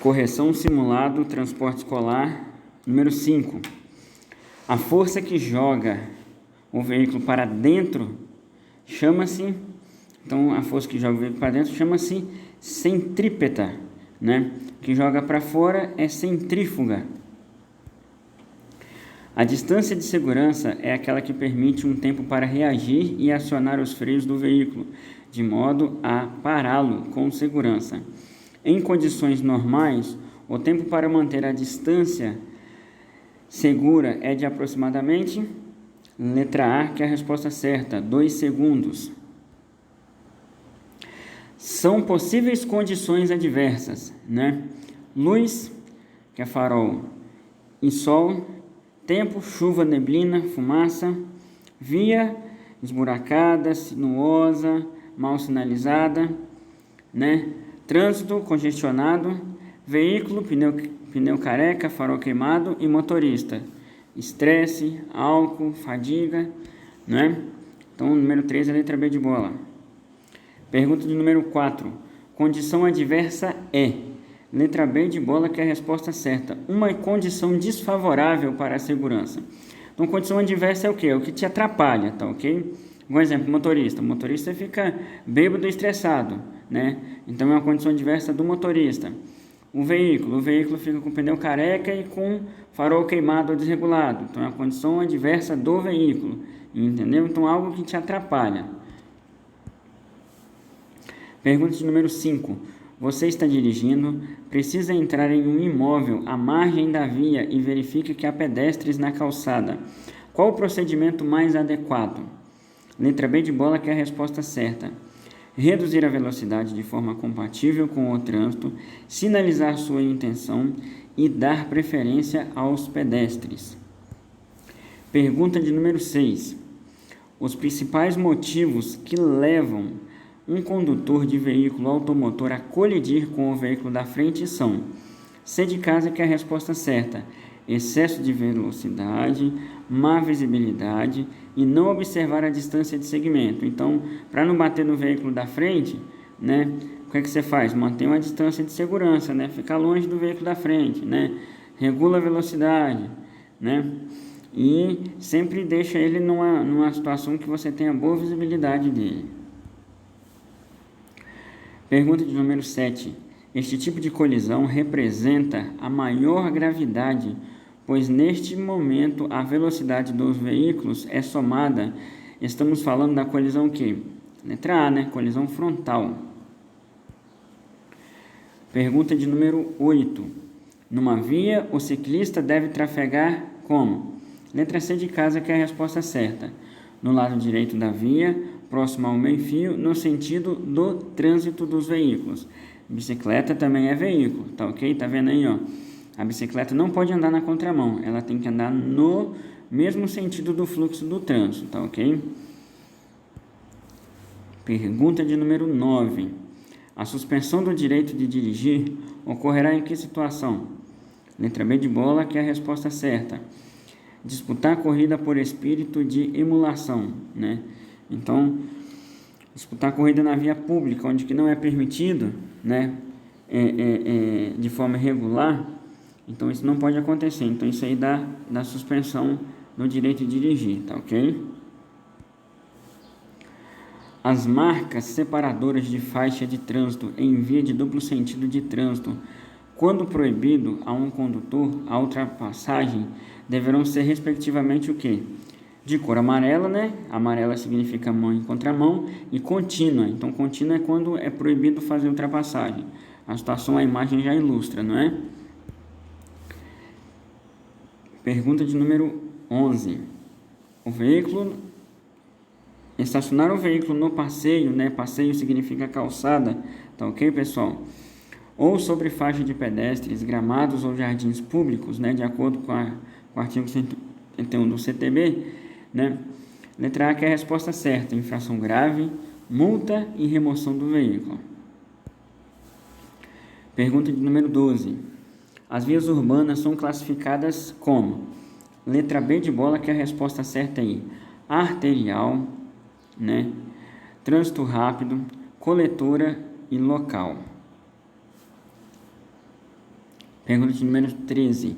Correção simulado, transporte escolar. Número 5. A força que joga o veículo para dentro chama-se, então a força que joga o veículo para dentro chama-se centrípeta, né? Que joga para fora é centrífuga. A distância de segurança é aquela que permite um tempo para reagir e acionar os freios do veículo, de modo a pará-lo com segurança. Em condições normais, o tempo para manter a distância segura é de aproximadamente, letra A, que é a resposta certa, 2 segundos. São possíveis condições adversas, né? Luz, que é farol, e sol, tempo, chuva, neblina, fumaça, via esburacada, sinuosa, mal sinalizada, né? Trânsito congestionado, veículo, pneu careca, farol queimado e motorista. Estresse, álcool, fadiga, né? Então, número 3 é a letra B de bola. Pergunta de número 4. Condição adversa é, letra B de bola, que é a resposta certa, uma condição desfavorável para a segurança. Então, condição adversa é o quê? É o que te atrapalha, tá ok? Um exemplo, motorista. O motorista fica bêbado e estressado, né? Então, é uma condição adversa do motorista. O veículo fica com pneu careca e com farol queimado ou desregulado. Então, é uma condição adversa do veículo, entendeu? Então, algo que te atrapalha. Pergunta de número 5. Você está dirigindo, precisa entrar em um imóvel à margem da via e verifica que há pedestres na calçada. Qual o procedimento mais adequado? Letra B de bola, que é a resposta certa. Reduzir a velocidade de forma compatível com o trânsito, sinalizar sua intenção e dar preferência aos pedestres. Pergunta de número 6. Os principais motivos que levam um condutor de veículo automotor a colidir com o veículo da frente são: C de casa, que é a resposta certa, excesso de velocidade, má visibilidade e não observar a distância de segmento. Então, para não bater no veículo da frente, né, o que é que você faz? Mantém uma distância de segurança, né? Fica longe do veículo da frente, né? Regula a velocidade, né? E sempre deixa ele numa situação que você tenha boa visibilidade dele. Pergunta de número 7. Este tipo de colisão representa a maior gravidade, pois neste momento a velocidade dos veículos é somada. Estamos falando da colisão que? Letra A, né? Colisão frontal. Pergunta de número 8. Numa via, o ciclista deve trafegar como? Letra C de casa, que é a resposta certa. No lado direito da via, próximo ao meio-fio, no sentido do trânsito dos veículos. Bicicleta também é veículo, tá ok? Tá vendo aí, ó? A bicicleta não pode andar na contramão, ela tem que andar no mesmo sentido do fluxo do trânsito, tá ok? Pergunta de número 9. A suspensão do direito de dirigir ocorrerá em que situação? Letra B de bola, que é a resposta certa. Disputar a corrida por espírito de emulação, né? Então, disputar a corrida na via pública, onde que não é permitido, né? De forma irregular, então isso não pode acontecer. Então, isso aí dá suspensão no direito de dirigir, tá ok? As marcas separadoras de faixa de trânsito em via de duplo sentido de trânsito, quando proibido a um condutor a ultrapassagem, deverão ser respectivamente o quê? De cor amarela, né? Amarela significa mão em contramão, e contínua. Então, contínua é quando é proibido fazer ultrapassagem. A situação, a imagem já ilustra, não é? Pergunta de número 11. Estacionar o veículo no passeio, né? Passeio significa calçada, tá ok, pessoal? Ou sobre faixa de pedestres, gramados ou jardins públicos, né? De acordo com o artigo 101 do CTB, né? Letra A, que é a resposta certa, infração grave, multa e remoção do veículo. Pergunta de número 12. As vias urbanas são classificadas como? Letra B de bola, que é a resposta certa aí. Arterial, né? Trânsito rápido, coletora e local. Pergunta de número 13.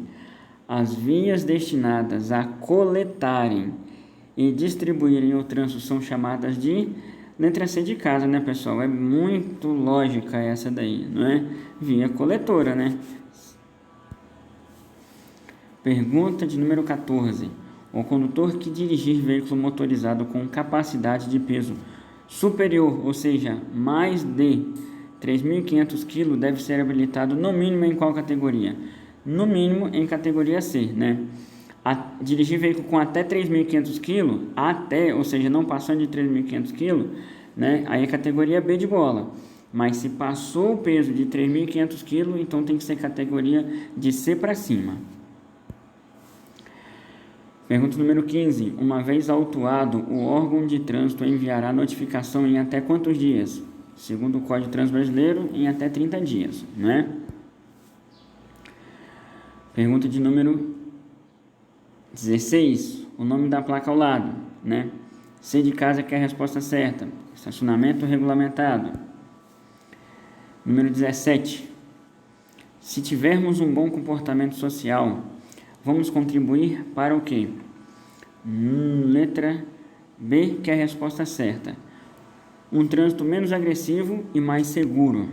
As vias destinadas a coletarem e distribuírem o trânsito são chamadas de... Letra C de casa, né, pessoal? É muito lógica essa daí, não é? Via coletora, né? Pergunta de número 14. O condutor que dirigir veículo motorizado com capacidade de peso superior, ou seja, mais de 3.500 kg, deve ser habilitado no mínimo em qual categoria? No mínimo em categoria C, né? Dirigir veículo com até 3.500 kg, até, ou seja, não passando de 3.500 kg, né? Aí é categoria B de bola. Mas se passou o peso de 3.500 kg, então tem que ser categoria de C para cima. Pergunta número 15. Uma vez autuado, o órgão de trânsito enviará notificação em até quantos dias? Segundo o Código de Trânsito Brasileiro, em até 30 dias, né? Pergunta de número 16. O nome da placa ao lado, né? C de casa, que é a resposta certa. Estacionamento regulamentado. Número 17. Se tivermos um bom comportamento social, vamos contribuir para o quê? Letra B, que é a resposta certa. Um trânsito menos agressivo e mais seguro.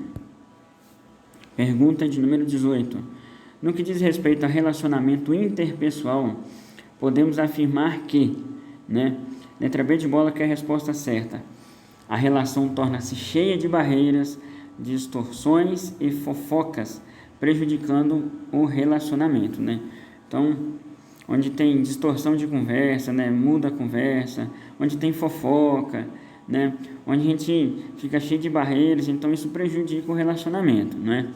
Pergunta de número 18. No que diz respeito a relacionamento interpessoal, podemos afirmar que, né? Letra B de bola, que é a resposta certa. A relação torna-se cheia de barreiras, distorções e fofocas, prejudicando o relacionamento, né? Então, onde tem distorção de conversa, né? Muda a conversa, onde tem fofoca, né? Onde a gente fica cheio de barreiras, então isso prejudica o relacionamento, né?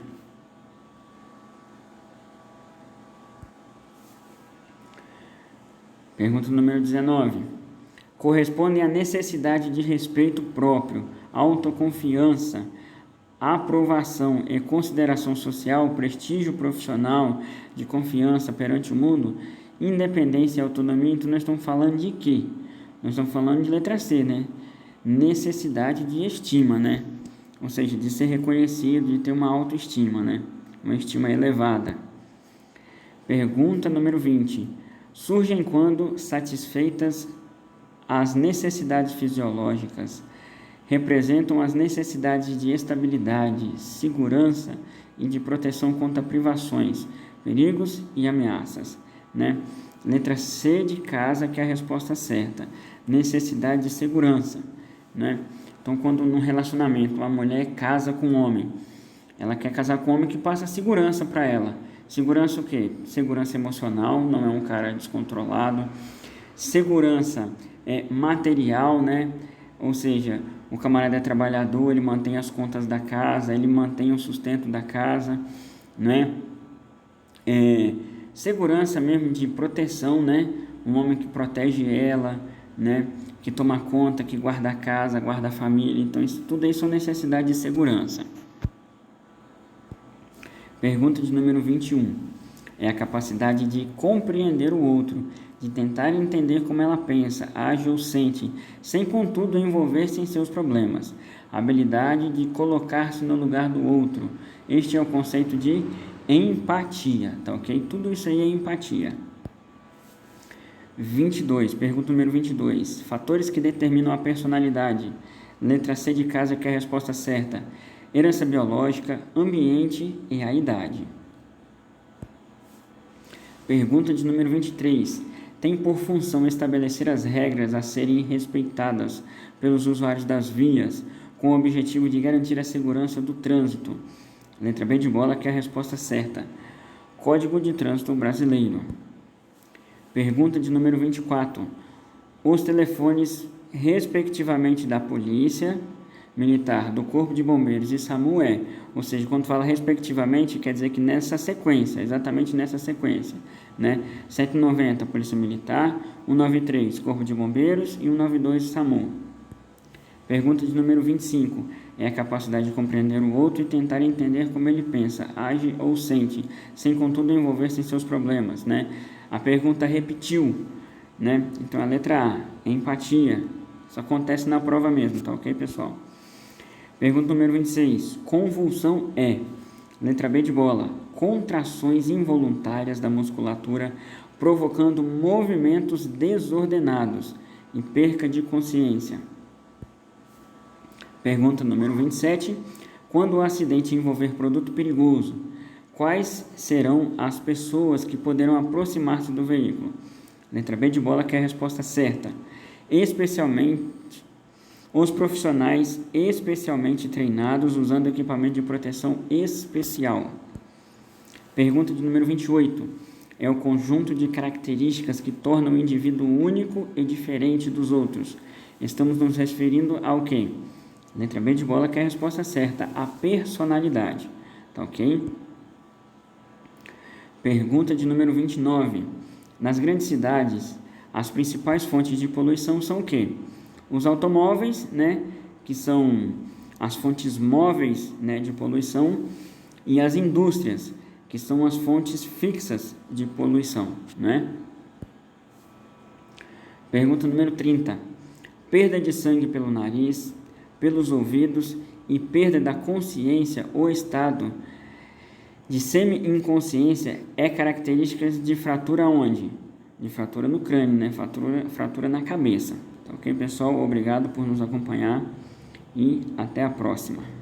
Pergunta número 19. Correspondem à necessidade de respeito próprio, autoconfiança, aprovação e consideração social, prestígio profissional, de confiança perante o mundo, independência e autonomia. Então, nós estamos falando de quê? Nós estamos falando de letra C, né? Necessidade de estima, né? Ou seja, de ser reconhecido, de ter uma autoestima, né? Uma estima elevada. Pergunta número 20. Surgem quando satisfeitas as necessidades fisiológicas, representam as necessidades de estabilidade, segurança e de proteção contra privações, perigos e ameaças, né? Letra C de casa, que é a resposta certa. Necessidade de segurança, né? Então, quando num relacionamento uma mulher casa com um homem, ela quer casar com um homem que passa segurança para ela. Segurança o quê? Segurança emocional, não é um cara descontrolado. Segurança material, né? Ou seja, o camarada é trabalhador, ele mantém as contas da casa, ele mantém o sustento da casa, né? Segurança mesmo de proteção, né? Um homem que protege ela, né? Que toma conta, que guarda a casa, guarda a família. Então, tudo isso são necessidades de segurança. Pergunta de número 21. É a capacidade de compreender o outro, de tentar entender como ela pensa, age ou sente, sem contudo envolver-se em seus problemas. A habilidade de colocar-se no lugar do outro. Este é o conceito de empatia, tá ok? Tudo isso aí é empatia. 22, pergunta número 22. Fatores que determinam a personalidade. Letra C de casa, que é a resposta certa. Herança biológica, ambiente e a idade. Pergunta de número 23. Tem por função estabelecer as regras a serem respeitadas pelos usuários das vias, com o objetivo de garantir a segurança do trânsito. Letra B de bola, que é a resposta certa. Código de Trânsito Brasileiro. Pergunta de número 24. Os telefones, respectivamente, da Polícia Militar, do Corpo de Bombeiros e SAMU ou seja, quando fala respectivamente, quer dizer que nessa sequência, exatamente nessa sequência, né? 790, Polícia Militar, 193, Corpo de Bombeiros e 192, SAMU. Pergunta de número 25. É a capacidade de compreender o outro e tentar entender como ele pensa, age ou sente, sem contudo envolver-se em seus problemas, né? A pergunta repetiu, né? Então, a letra A, empatia. Isso acontece na prova mesmo, tá ok, pessoal? Pergunta número 26. Convulsão é Letra B de bola. Contrações involuntárias da musculatura provocando movimentos desordenados e perca de consciência. Pergunta número 27. Quando o acidente envolver produto perigoso, quais serão as pessoas que poderão aproximar-se do veículo? Letra B de bola, que é a resposta certa. Especialmente os profissionais especialmente treinados usando equipamento de proteção especial. Pergunta de número 28. É o conjunto de características que tornam o indivíduo único e diferente dos outros. Estamos nos referindo ao quê? Letra B de bola, que é a resposta certa. A personalidade. Tá ok? Pergunta de número 29. Nas grandes cidades, as principais fontes de poluição são o quê? Os automóveis, né, que são as fontes móveis, né, de poluição, e as indústrias, que são as fontes fixas de poluição, né? Pergunta número 30. Perda de sangue pelo nariz, pelos ouvidos e perda da consciência ou estado de semi-inconsciência é característica de fratura onde? De fratura no crânio, né? Fratura na cabeça. Ok, pessoal? Obrigado por nos acompanhar e até a próxima.